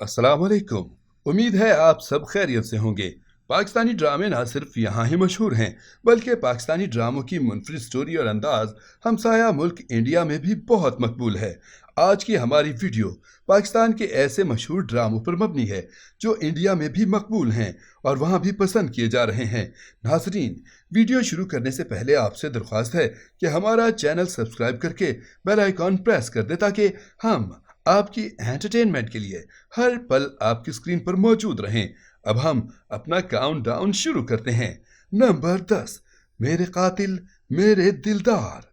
अस्सलाम वालेकुम। उम्मीद है आप सब खैरियत से होंगे। पाकिस्तानी ड्रामे ना सिर्फ यहाँ ही मशहूर हैं, बल्कि पाकिस्तानी ड्रामों की मुनफरिद स्टोरी और अंदाज हमसाया मुल्क इंडिया में भी बहुत मकबूल है। आज की हमारी वीडियो पाकिस्तान के ऐसे मशहूर ड्रामों पर मबनी है जो इंडिया में भी मकबूल हैं और वहाँ भी पसंद किए जा रहे हैं। नाज़रीन, वीडियो शुरू करने से पहले आपसे दरख्वास्त है कि हमारा चैनल सब्सक्राइब करके बेल आइकॉन प्रेस कर दे ताकि हम आपकी एंटरटेनमेंट के लिए हर पल आपकी स्क्रीन पर मौजूद रहें। अब हम अपना काउंटडाउन शुरू करते हैं। नंबर 10, मेरे कातिल मेरे दिलदार।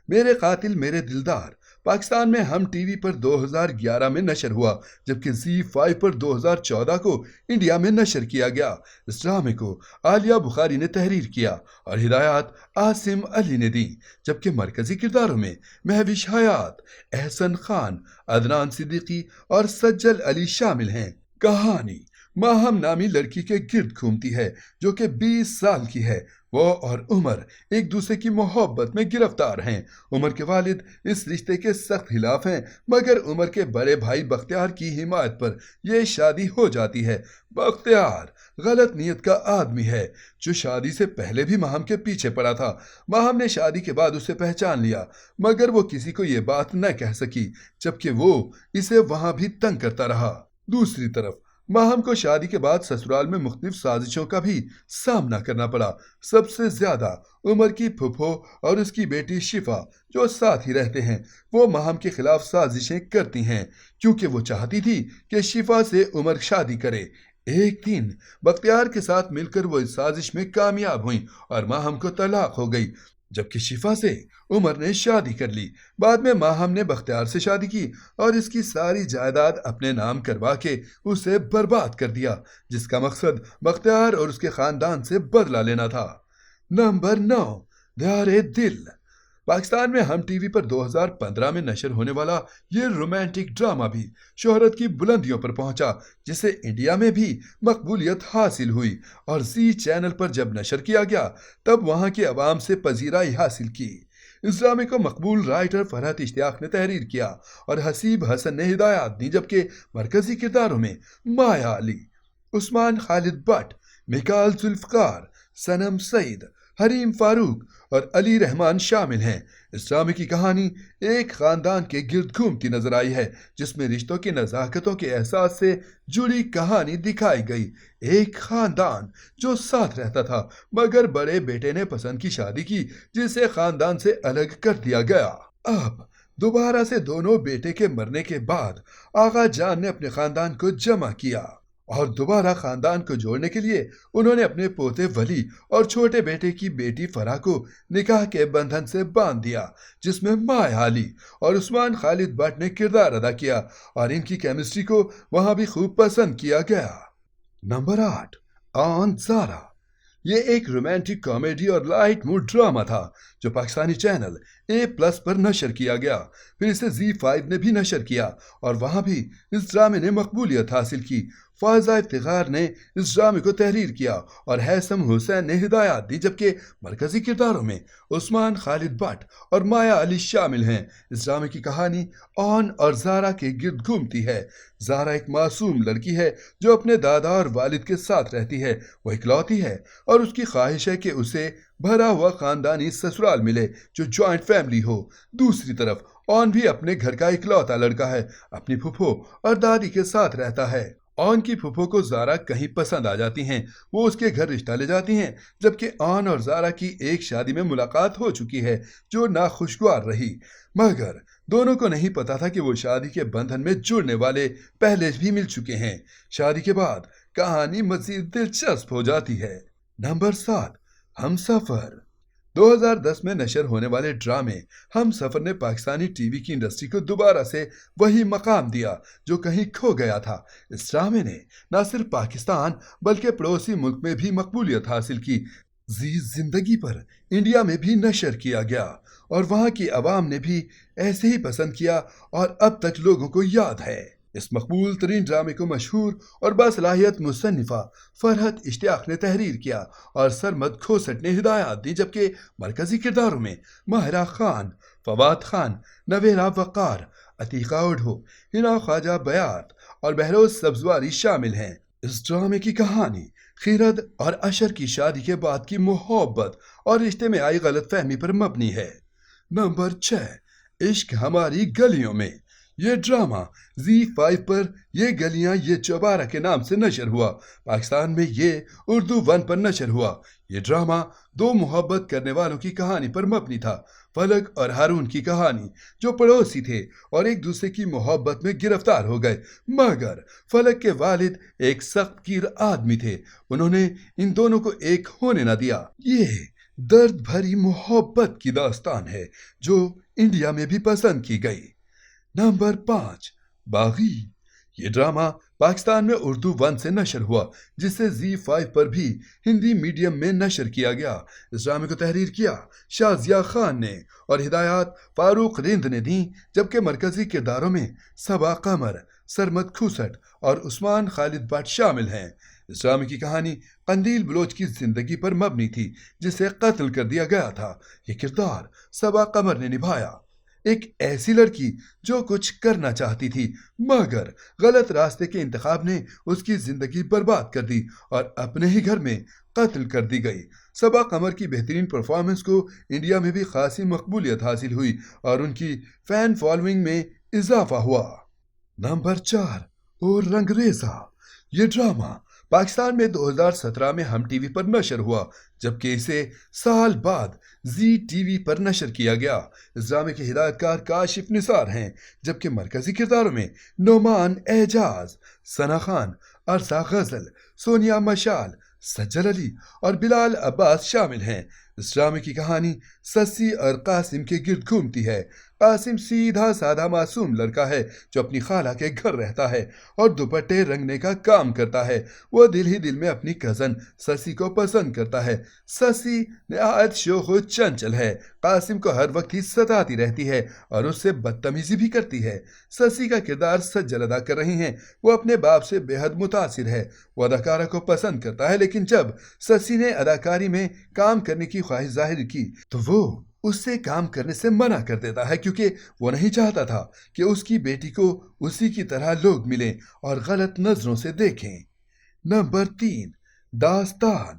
मेरे कातिल मेरे दिलदार पाकिस्तान में हम टीवी पर 2011 में नशर हुआ, जबकि Z5 पर 2014 को इंडिया में नशर किया गया। इस ड्रामे को आलिया बुखारी ने तहरीर किया और हिदायत आसिम अली ने दी, जबकि मरकजी किरदारों में महविश हयात, एहसन खान, अदनान सिद्दीकी और सज्जल अली शामिल हैं। कहानी माहम नामी लड़की के गिर्द घूमती है जो कि 20 साल की है। वो और उमर एक दूसरे की मोहब्बत में गिरफ्तार हैं। उमर के वालिद इस रिश्ते के सख्त खिलाफ हैं, मगर उमर के बड़े भाई बख्तियार की हिमायत पर यह शादी हो जाती है। बख्तियार गलत नीयत का आदमी है जो शादी से पहले भी माहम के पीछे पड़ा था। माहम ने शादी के बाद उसे पहचान लिया, मगर वो किसी को ये बात न कह सकी, जबकि वो इसे वहां भी तंग करता रहा। दूसरी तरफ माहम को शादी के बाद ससुराल में मुख्तलिफ साजिशों का भी सामना करना पड़ा। सबसे ज्यादा उमर की फुफो और उसकी बेटी शिफा जो साथ ही रहते हैं, वो माहम के खिलाफ साजिशें करती हैं क्योंकि वो चाहती थी कि शिफा से उमर शादी करे। एक दिन बख्तियार के साथ मिलकर वो इस साजिश में कामयाब हुई और माहम को तलाक हो गई, जबकि शिफा से उमर ने शादी कर ली। बाद में माहम ने बख्तियार से शादी की और इसकी सारी जायदाद अपने नाम करवा के उसे बर्बाद कर दिया, जिसका मकसद बख्तियार और उसके खानदान से बदला लेना था। नंबर 9, प्यारे दिल। पाकिस्तान में हम टीवी पर 2015 में नशर होने वाला ये रोमांटिक ड्रामा भी शोहरत की बुलंदियों पर पहुंचा, जिसे इंडिया में भी मकबूलियत हासिल हुई और जी चैनल पर जब नशर किया गया तब वहां की आवाम से पजीराई हासिल की। इस ड्रामे को मकबूल राइटर फरहत इश्तियाक ने तहरीर किया और हसीब हसन ने हिदायत दी, जबकि मरकजी किरदारों में माया अली, उस्मान खालिद भट्ट, मिकाल जुल्फकार, सनम सईद, हरीम फारूक और अली रहमान शामिल हैं। इस ड्रामे की कहानी एक खानदान के गिर्द घूमती नजर आई है, जिसमें रिश्तों की नजाकतों के एहसास से जुड़ी कहानी दिखाई गई। एक खानदान जो साथ रहता था, मगर बड़े बेटे ने पसंद की शादी की जिसे खानदान से अलग कर दिया गया। अब दोबारा से दोनों बेटे के मरने के बाद आगा जान ने अपने खानदान को जमा किया और दोबारा खानदान को जोड़ने के लिए उन्होंने अपने पोते वली और छोटे बेटे की बेटी फराह को निकाह के बंधन से बांध दिया, जिसमें माया अली और उस्मान खालिद भट्ट ने किरदार अदा किया और इनकी केमिस्ट्री को वहां भी खूब पसंद किया गया। नंबर 8, ऑन ज़ारा। ये एक रोमांटिक कॉमेडी और लाइट मूड ड्रामा था जो पाकिस्तानी चैनल A+ पर नशर किया गया। फिर इसे Z5 ने भी नशर किया और वहां भी इस ड्रामे ने मकबूलियत हासिल की। फायजा इफ्तिखार ने इस ड्रामे को तहरीर किया और हैसम हुसैन ने हिदायत दी, जबकि मरकजी किरदारों में उस्मान खालिद भट्ट और माया अली शामिल हैं। इस ड्रामे की कहानी ऑन और ज़ारा के गिर्द घूमती है। ज़ारा एक मासूम लड़की है जो अपने दादा और वालिद के साथ रहती है। वह इकलौती है और उसकी ख्वाहिश है कि उसे भरा हुआ खानदानी ससुराल मिले जो जॉइंट फैमिली हो। दूसरी तरफ ऑन भी अपने घर का इकलौता लड़का है, अपनी फुफो और दादी के साथ रहता है। ऑन की फुफो को ज़ारा कहीं पसंद आ जाती हैं, वो उसके घर रिश्ता ले जाती हैं, जबकि ऑन और ज़ारा की एक शादी में मुलाकात हो चुकी है जो नाखुशगवार रही, मगर दोनों को नहीं पता था कि वो शादी के बंधन में जुड़ने वाले पहले भी मिल चुके हैं। शादी के बाद कहानी मज़ीद दिलचस्प हो जाती है। नंबर 7, हमसफर। 2010 में नशर होने वाले ड्रामे हम सफर ने पाकिस्तानी टीवी की इंडस्ट्री को दोबारा से वही मकाम दिया जो कहीं खो गया था। इस ड्रामे ने न सिर्फ पाकिस्तान बल्कि पड़ोसी मुल्क में भी मकबूलियत हासिल की। जी जिंदगी पर इंडिया में भी नशर किया गया और वहाँ की आवाम ने भी ऐसे ही पसंद किया और अब तक लोगों को याद है। इस मकबूल तरीन ड्रामे को मशहूर और बासलाहियत मुसन्निफा फरहत इश्तियाक ने तहरीर किया और सरमद खोसट ने हिदायत दी, जबकि मरकजी किरदारों में माहिरा खान, फवाद खान, नवेरा वक़ार, अतीका ओढ़ो, हिना ख्वाजा बयात اور بہروز سبزواری شامل ہیں۔ اس ڈرامے کی کہانی خیرت اور اشر کی شادی کے بعد کی محبت اور رشتے میں آئی غلط فہمی پر مبنی ہے۔ نمبر 6، عشق ہماری گلیوں میں۔ یہ ڈرامہ زی5 پر یہ گلیاں یہ چوبارہ کے نام سے نشر ہوا۔ پاکستان میں یہ اردو 1 پر نشر ہوا۔ یہ ڈرامہ دو محبت کرنے والوں کی کہانی پر مبنی تھا، فلک اور ہارون کی کہانی، جو پڑوسی تھے اور ایک دوسرے کی محبت میں گرفتار ہو گئے، مگر فلک کے والد ایک سخت گیر آدمی تھے، انہوں نے ان دونوں کو ایک ہونے نہ دیا۔ یہ درد بھری محبت کی داستان ہے جو انڈیا میں بھی پسند کی گئی۔ نمبر 5، باغی۔ یہ ڈرامہ پاکستان میں اردو 1 سے نشر ہوا، جس سے زی5 پر بھی ہندی میڈیم میں نشر کیا گیا۔ اس ڈرامے کو تحریر کیا شازیہ خان نے اور ہدایات فاروق رند نے دیں، جبکہ مرکزی کرداروں میں صبا قمر، سرمد کھوسٹ اور عثمان خالد بٹ شامل ہیں۔ اس ڈرامے کی کہانی قندیل بلوچ کی زندگی پر مبنی تھی، جسے قتل کر دیا گیا تھا۔ یہ کردار صبا قمر نے نبھایا، ایک ایسی لڑکی جو کچھ کرنا چاہتی تھی مگر غلط راستے کے انتخاب نے اس کی زندگی برباد کر دی اور اپنے ہی گھر میں قتل کر دی گئی۔ صبا قمر کی بہترین پرفارمنس کو انڈیا میں بھی خاصی مقبولیت حاصل ہوئی اور ان کی فین فالوئنگ میں اضافہ ہوا۔ نمبر 4، اور رنگریزا۔ یہ ڈرامہ پاکستان میں 2017 میں ہم ٹی وی پر نشر ہوا، جبکہ اسے سال بعد زی ٹی وی پر نشر کیا گیا۔ اس ڈرامے کے ہدایت کار کاشف نثار ہیں، جبکہ مرکزی کرداروں میں نعمان اعجاز، ثنا خان، عرصہ غزل، سونیا مشال، سجل علی اور بلال عباس شامل ہیں۔ اس ڈرامے کی کہانی سسی اور قاسم کے گرد گھومتی ہے۔ قاسم سیدھا سادہ معصوم لڑکا ہے جو اپنی خالہ کے گھر رہتا ہے اور دوپٹے رنگنے کا کام کرتا ہے۔ وہ دل ہی دل میں اپنی کزن سسی کو پسند کرتا ہے۔ سسی نہایت شوخ و چنچل ہے، قاسم کو ہر وقت ہی ستاتی رہتی ہے اور اس سے بدتمیزی بھی کرتی ہے۔ سسی کا کردار سجل ادا کر رہی ہیں، وہ اپنے باپ سے بے حد متاثر ہے۔ وہ اداکارہ کو پسند کرتا ہے، لیکن جب سسی نے اداکاری میں کام کرنے کی خواہش ظاہر کی تو وہ اس سے کام کرنے سے منع کر دیتا ہے، کیونکہ وہ نہیں چاہتا تھا کہ اس کی بیٹی کو اسی کی طرح لوگ ملیں اور غلط نظروں سے دیکھیں۔ نمبر 3، داستان۔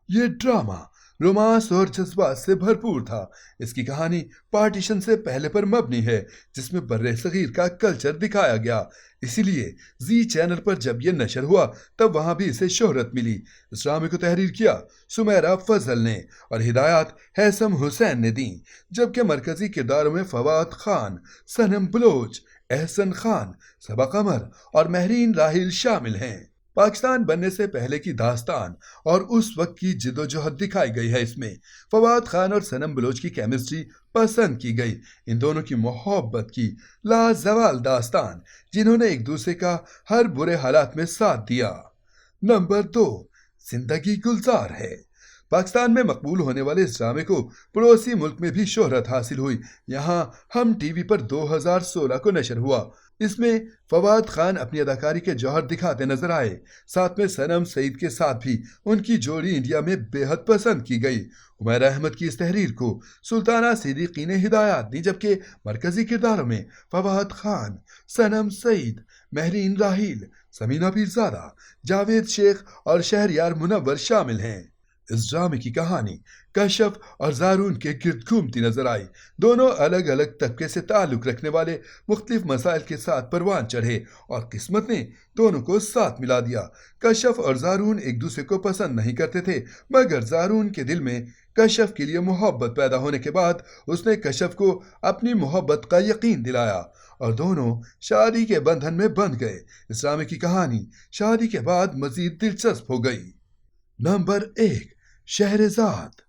یہ ڈرامہ رومانس اور جذبات سے بھرپور تھا۔ اس کی کہانی پارٹیشن سے پہلے پر مبنی ہے، جس میں بر صغیر کا کلچر دکھایا گیا، اسی لیے زی چینل پر جب یہ نشر ہوا تب وہاں بھی اسے شہرت ملی۔ اس ڈرامے کو تحریر کیا سمیرہ فضل نے اور ہدایات ہیثم حسین نے دیں، جبکہ مرکزی کرداروں میں فواد خان، صنم بلوچ، احسن خان، صبا قمر اور مہرین راحیل شامل ہیں۔ پاکستان بننے سے پہلے کی داستان اور اس وقت کی جد و جہد دکھائی گئی ہے۔ اس میں فواد خان اور صنم بلوچ کی کیمسٹری پسند کی گئی۔ ان دونوں کی محبت کی لازوال داستان، جنہوں نے ایک دوسرے کا ہر برے حالات میں ساتھ دیا۔ نمبر 2، زندگی گلزار ہے۔ پاکستان میں مقبول ہونے والے اس ڈرامے کو پڑوسی ملک میں بھی شہرت حاصل ہوئی۔ یہاں ہم ٹی وی پر 2016 کو نشر ہوا۔ اس میں فواد خان اپنی اداکاری کے جوہر دکھاتے نظر آئے، ساتھ میں صنم سعید کے ساتھ بھی ان کی جوڑی انڈیا میں بے حد پسند کی گئی۔ عمیر احمد کی اس تحریر کو سلطانہ صدیقی نے ہدایات دی، جبکہ مرکزی کرداروں میں فواد خان، صنم سعید، مہرین راحیل، سمینہ پیرزادہ، جاوید شیخ اور شہریار منور شامل ہیں۔ اس ڈرامے کی کہانی کشف اور زارون کے گرد گھومتی نظر آئی۔ دونوں الگ الگ طبقے سے تعلق رکھنے والے مختلف مسائل کے ساتھ پروان چڑھے اور قسمت نے دونوں کو ساتھ ملا دیا۔ کشف اور زارون ایک دوسرے کو پسند نہیں کرتے تھے، مگر زارون کے دل میں کشف کے لیے محبت پیدا ہونے کے بعد اس نے کشف کو اپنی محبت کا یقین دلایا اور دونوں شادی کے بندھن میں بندھ گئے۔ اس ڈرامے کی کہانی شادی کے بعد مزید دلچسپ ہو گئی۔ نمبر 1، شہرزاد۔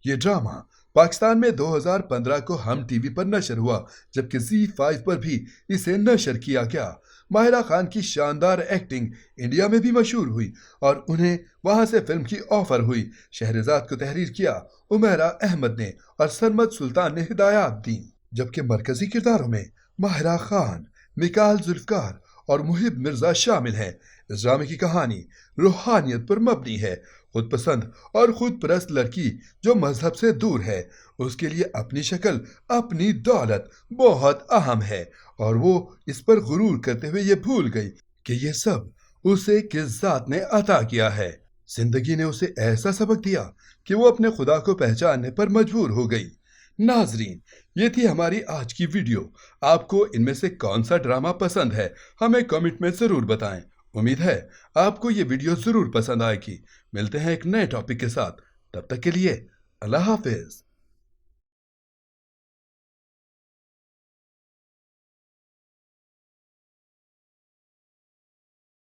یہ ڈرامہ پاکستان میں 2015 کو ہم ٹی وی پر نشر ہوا، جبکہ زی5 پر بھی اسے نشر کیا گیا۔ ماہرہ خان کی شاندار ایکٹنگ انڈیا میں بھی مشہور ہوئی اور انہیں وہاں سے فلم کی آفر ہوئی۔ شہرزاد کو تحریر کیا عمیرہ احمد نے اور سرمد سلطان نے ہدایات دیں، جبکہ مرکزی کرداروں میں ماہرہ خان، مکال ذوالفقار اور محب مرزا شامل ہیں۔ اس ڈرامے کی کہانی روحانیت پر مبنی ہے۔ خود پسند اور خود پرست لڑکی جو مذہب سے دور ہے، اس کے لیے اپنی شکل، اپنی دولت بہت اہم ہے اور وہ اس پر غرور کرتے ہوئے یہ بھول گئی کہ یہ سب اسے کس ذات نے عطا کیا ہے۔ زندگی نے اسے ایسا سبق دیا کہ وہ اپنے خدا کو پہچاننے پر مجبور ہو گئی۔ ناظرین، یہ تھی ہماری آج کی ویڈیو۔ آپ کو ان میں سے کون سا ڈرامہ پسند ہے ہمیں کمنٹ میں ضرور بتائیں۔ امید ہے آپ کو یہ ویڈیو ضرور پسند آئے گی۔ ملتے ہیں ایک نئے ٹاپک کے ساتھ، تب تک کے لیے اللہ حافظ۔